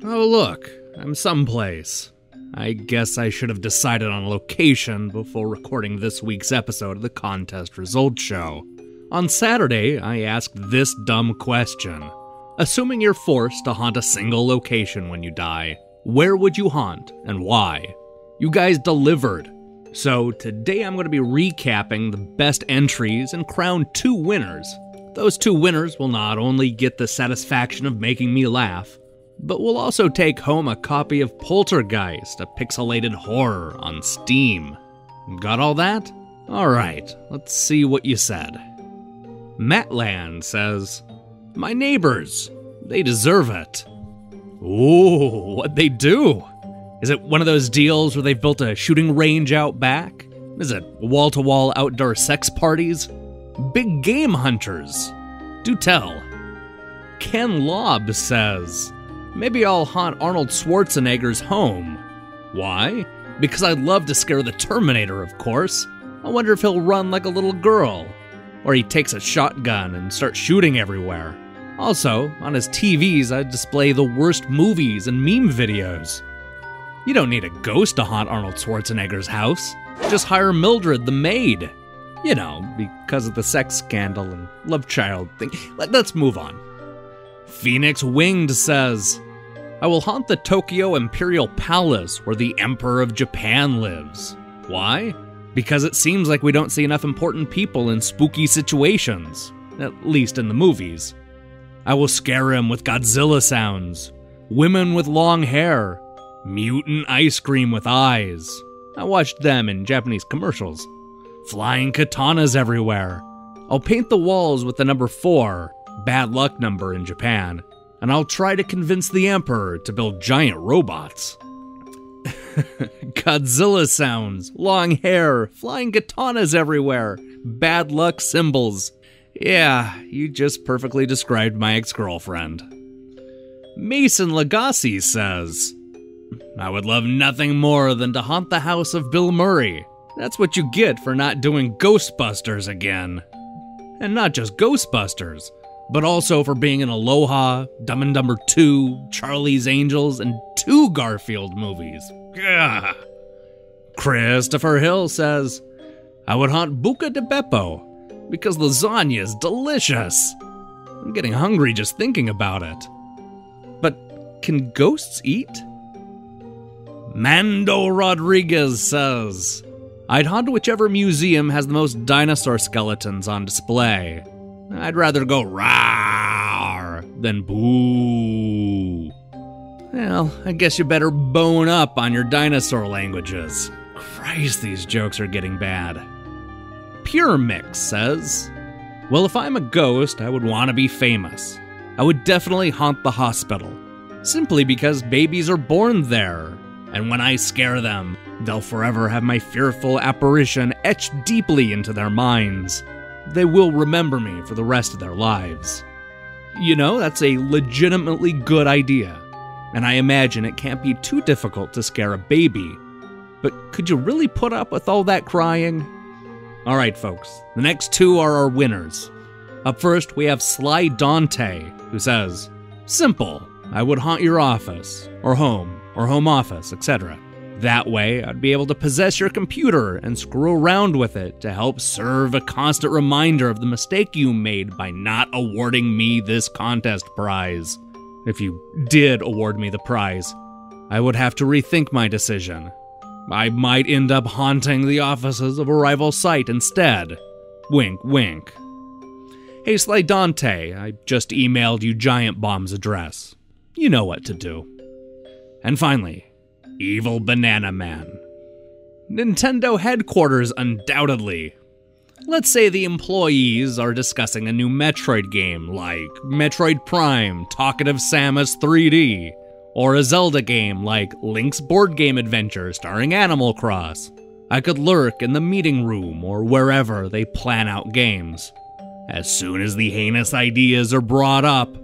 Oh look, I'm someplace. I guess I should have decided on a location before recording this week's episode of the Contest Results Show. On Saturday, I asked this dumb question. Assuming you're forced to haunt a single location when you die, where would you haunt and why? You guys delivered. So today I'm going to be recapping the best entries and crown 2 winners. Those 2 winners will not only get the satisfaction of making me laugh, but will also take home a copy of Poltergeist, a pixelated horror on Steam. Got all that? Alright, let's see what you said. Matland says, "My neighbors, they deserve it." Ooh, what'd they do? Is it one of those deals where they've built a shooting range out back? Is it wall-to-wall outdoor sex parties? Big game hunters? Do tell. Ken Lobb says, "Maybe I'll haunt Arnold Schwarzenegger's home." Why? Because I'd love to scare the Terminator, of course. I wonder if he'll run like a little girl. Or he takes a shotgun and starts shooting everywhere. Also, on his TVs, I'd display the worst movies and meme videos. You don't need a ghost to haunt Arnold Schwarzenegger's house. Just hire Mildred the maid. You know, because of the sex scandal and love child thing. Let's move on. Phoenix Winged says, "I will haunt the Tokyo Imperial Palace where the Emperor of Japan lives." Why? Because it seems like we don't see enough important people in spooky situations, at least in the movies. I will scare him with Godzilla sounds, women with long hair, mutant ice cream with eyes. I watched them in Japanese commercials. Flying katanas everywhere. I'll paint the walls with the number 4, bad luck number in Japan, and I'll try to convince the Emperor to build giant robots. Godzilla sounds, long hair, flying katanas everywhere, bad luck symbols. Yeah, you just perfectly described my ex-girlfriend. Mason Lagasse says, "I would love nothing more than to haunt the house of Bill Murray. That's what you get for not doing Ghostbusters again. And not just Ghostbusters, but also for being in Aloha, Dumb and Dumber 2, Charlie's Angels, and 2 Garfield movies. Gah. Christopher Hill says, "I would haunt Buca de Beppo, because lasagna is delicious." I'm getting hungry just thinking about it. But can ghosts eat? Mando Rodriguez says, "I'd haunt whichever museum has the most dinosaur skeletons on display. I'd rather go rawr than boo." Well, I guess you better bone up on your dinosaur languages. Christ, these jokes are getting bad. Pure Mix says, "Well, if I'm a ghost, I would want to be famous. I would definitely haunt the hospital, simply because babies are born there, and when I scare them, they'll forever have my fearful apparition etched deeply into their minds. They will remember me for the rest of their lives." You know, that's a legitimately good idea, and I imagine it can't be too difficult to scare a baby. But could you really put up with all that crying? Alright folks, the next 2 are our winners. Up first, we have Sly Dante, who says, "Simple, I would haunt your office, or home office, etc. That way, I'd be able to possess your computer and screw around with it to help serve a constant reminder of the mistake you made by not awarding me this contest prize. If you did award me the prize, I would have to rethink my decision. I might end up haunting the offices of a rival site instead. Wink, wink." Hey Sly Dante, I just emailed you Giant Bomb's address. You know what to do. And finally, Evil Banana Man. Nintendo headquarters, undoubtedly. Let's say the employees are discussing a new Metroid game like Metroid Prime Talkative Samus 3D, or a Zelda game like Link's Board Game Adventure starring Animal Cross. I could lurk in the meeting room or wherever they plan out games. As soon as the heinous ideas are brought up,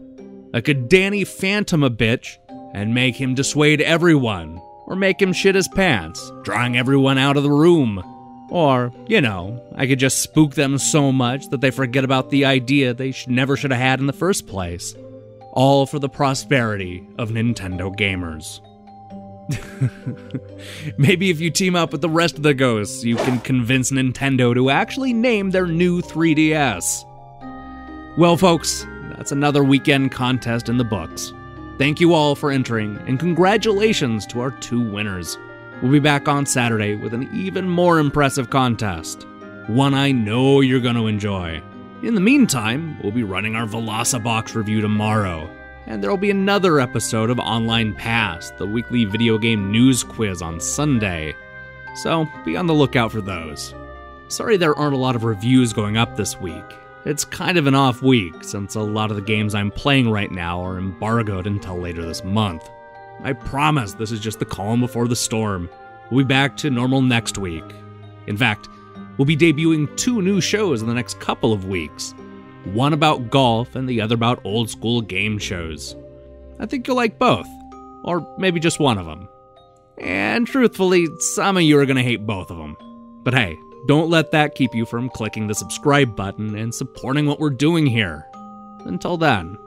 I could Danny Phantom a bitch and make him dissuade everyone, or make him shit his pants, drawing everyone out of the room. Or, you know, I could just spook them so much that they forget about the idea they never should have had in the first place. all for the prosperity of Nintendo gamers. Maybe if you team up with the rest of the ghosts, you can convince Nintendo to actually name their new 3DS. Well, folks, that's another weekend contest in the books. Thank you all for entering, and congratulations to our 2 winners. We'll be back on Saturday with an even more impressive contest, one I know you're going to enjoy. In the meantime, we'll be running our VelociBox review tomorrow, and there'll be another episode of Online Pass, the weekly video game news quiz on Sunday, so be on the lookout for those. Sorry there aren't a lot of reviews going up this week. It's kind of an off week, since a lot of the games I'm playing right now are embargoed until later this month. I promise this is just the calm before the storm. We'll be back to normal next week. In fact, we'll be debuting 2 new shows in the next couple of weeks. One about golf and the other about old school game shows. I think you'll like both, or maybe just one of them. And truthfully, some of you are going to hate both of them. But hey, don't let that keep you from clicking the subscribe button and supporting what we're doing here. Until then.